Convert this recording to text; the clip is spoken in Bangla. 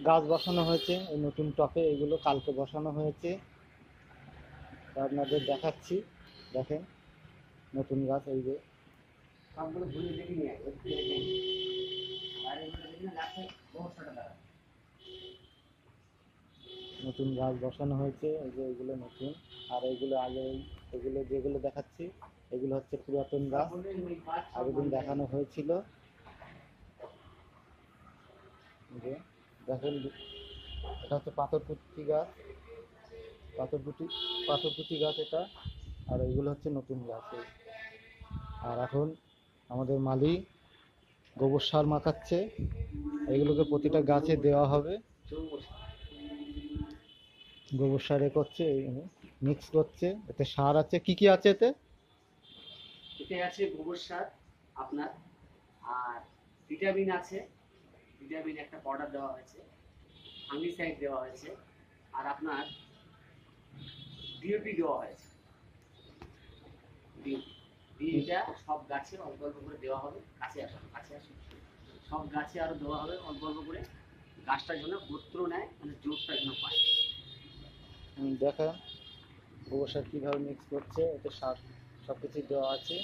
গাছ বসানো হয়েছে এই নতুন টবে, এগুলো কালকে বসানো হয়েছে। তা আপনাদের দেখাচ্ছি, দেখেন নতুন গাছ এই যে। সবগুলো ঘুরিয়ে দেখে নিয়ে আয়, একটু দেখে নিই। আর এগুলো দেখি না গাছে সমস্যাটা দাঁড়ায়। নতুন গাছ বসানো হয়েছে এই যে, এগুলো নতুন। আর এগুলো আগে, এগুলো যেগুলো দেখাচ্ছি এগুলো হচ্ছে পুরাতন সব গাছ, বললেন ওই গাছ সব আগের দিন ভাঙে যায়। দেখানো হয়েছিল। এই যে দেখেন, এটা হচ্ছে পাথরকুচি গাছ, পাথরকুচি পাথরকুচি গাছ এটা। আর এগুলো হচ্ছে নতুন গাছ আর এখন আমাদের মালি গোবর সার মাখাচ্ছে, এগুলোকে প্রতিটা গাছে দেওয়া হবে। জৈব সার। গোবর সার এ করছে, মিক্স করছে, এতে সার আছে। কি কি আছে এতে? এতে আছে গোবর সার আপনার, আর ভিটামিন আছে, ভিটামিন একটা পাউডার দেওয়া হয়েছে, ফাঙ্গিসাইড দেওয়া হয়েছে, আর আপনার ডিএপি দেওয়া হয়েছে। ডিএপি ডিএটা সব গাছে অল্প অল্প করে দেওয়া হবে। কাছে আসুন, কাছে আসুন। সব গাছে আরো দেওয়া হবে অল্প অল্প করে, গাছটা যেন গোত্র নেয়, মানে জোরটা যেন পায়। দেখা গোবর সার কীভাবে মিক্স করছে, এতে সার সব কিছুই দেওয়া আছে।